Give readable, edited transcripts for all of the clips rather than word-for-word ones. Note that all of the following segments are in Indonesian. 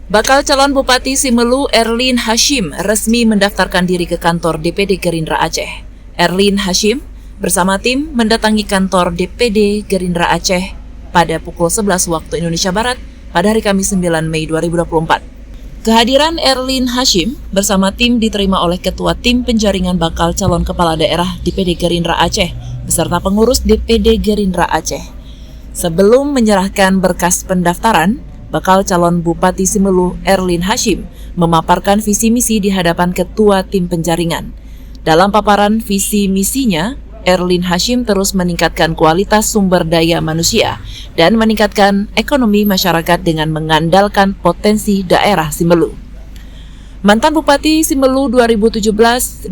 Bakal calon Bupati Simelu Erlin Hashim resmi mendaftarkan diri ke kantor DPD Gerindra Aceh. Erlin Hashim bersama tim mendatangi kantor DPD Gerindra Aceh pada pukul 11 waktu Indonesia Barat pada hari Kamis 9 Mei 2024. Kehadiran Erlin Hashim bersama tim diterima oleh Ketua Tim Penjaringan Bakal Calon Kepala Daerah DPD Gerindra Aceh beserta pengurus DPD Gerindra Aceh. Sebelum menyerahkan berkas pendaftaran, bakal calon Bupati Simelu Erlin Hashim memaparkan visi misi di hadapan Ketua Tim Penjaringan. Dalam paparan visi misinya, Erlin Hashim terus meningkatkan kualitas sumber daya manusia dan meningkatkan ekonomi masyarakat dengan mengandalkan potensi daerah Simelu. Mantan Bupati Simelu 2017-2022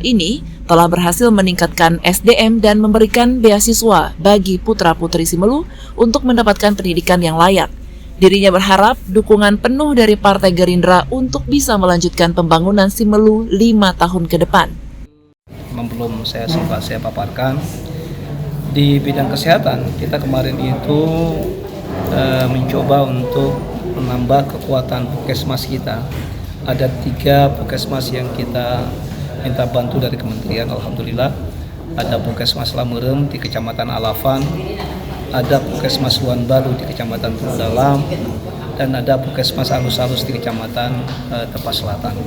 ini telah berhasil meningkatkan SDM dan memberikan beasiswa bagi putra-putri Simelu untuk mendapatkan pendidikan yang layak. Dirinya berharap dukungan penuh dari Partai Gerindra untuk bisa melanjutkan pembangunan Simelu 5 tahun ke depan. Belum saya paparkan di bidang kesehatan, kita kemarin itu mencoba untuk menambah kekuatan puskesmas kita. Ada 3 puskesmas yang kita minta bantu dari kementerian. Alhamdulillah ada puskesmas Lamerem di Kecamatan Alafan, ada puskesmas Luan Baru di Kecamatan Teluk Dalam, dan ada puskesmas Alus-Alus di Kecamatan Tepas Selatan.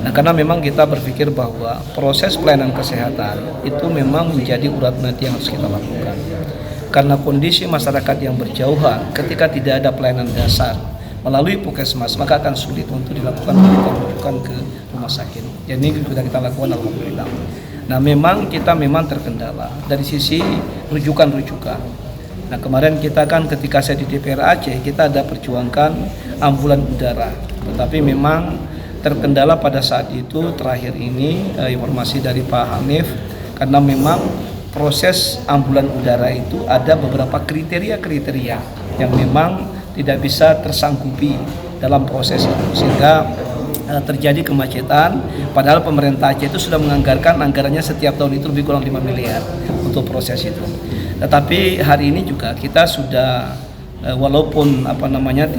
Nah, karena memang kita berpikir bahwa proses pelayanan kesehatan itu memang menjadi urat nadi yang harus kita lakukan. Karena kondisi masyarakat yang berjauhan, ketika tidak ada pelayanan dasar melalui puskesmas, maka akan sulit untuk dilakukan rujukan ke rumah sakit. Jadi ini sudah kita lakukan, alhamdulillah. Nah, memang kita terkendala dari sisi rujukan. Nah, kemarin kita kan ketika saya di DPR Aceh, kita ada perjuangkan ambulan udara. Tetapi memang terkendala pada saat itu, terakhir ini informasi dari Pak Hanif, karena memang proses ambulan udara itu ada beberapa kriteria yang memang tidak bisa tersanggupi dalam proses itu, sehingga terjadi kemacetan, padahal pemerintah Aceh itu sudah menganggarkan anggarannya setiap tahun itu lebih kurang 5 miliar untuk proses itu. Tetapi hari ini juga kita sudah walaupun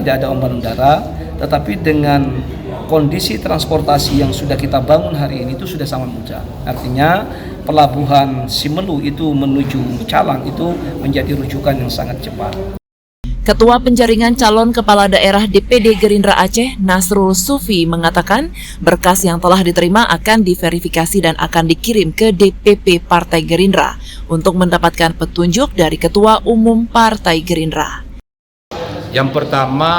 tidak ada ambulan udara, tetapi dengan kondisi transportasi yang sudah kita bangun hari ini itu sudah sangat mudah. Artinya pelabuhan Simelu itu menuju Calang itu menjadi rujukan yang sangat cepat. Ketua Penjaringan Calon Kepala Daerah DPD Gerindra Aceh, Nasrul Sufi, mengatakan berkas yang telah diterima akan diverifikasi dan akan dikirim ke DPP Partai Gerindra untuk mendapatkan petunjuk dari Ketua Umum Partai Gerindra. Yang pertama,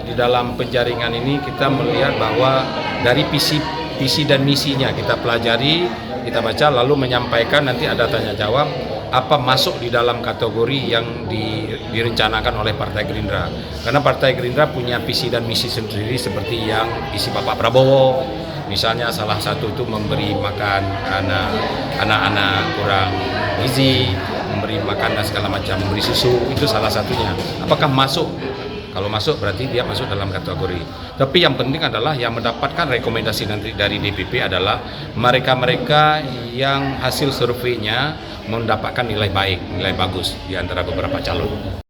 di dalam penjaringan ini kita melihat bahwa dari visi dan misinya kita pelajari, kita baca, lalu menyampaikan, nanti ada tanya jawab apa masuk di dalam kategori yang direncanakan oleh Partai Gerindra. Karena Partai Gerindra punya visi dan misi sendiri seperti yang isi Bapak Prabowo. Misalnya salah satu itu memberi makan anak-anak kurang gizi, memberi makan dan segala macam, memberi susu, itu salah satunya. Apakah masuk? Kalau masuk berarti dia masuk dalam kategori. Tapi yang penting adalah yang mendapatkan rekomendasi nanti dari DPP adalah mereka-mereka yang hasil surveinya mendapatkan nilai baik, nilai bagus di antara beberapa calon.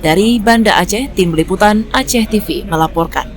Dari Banda Aceh, Tim Liputan Aceh TV melaporkan.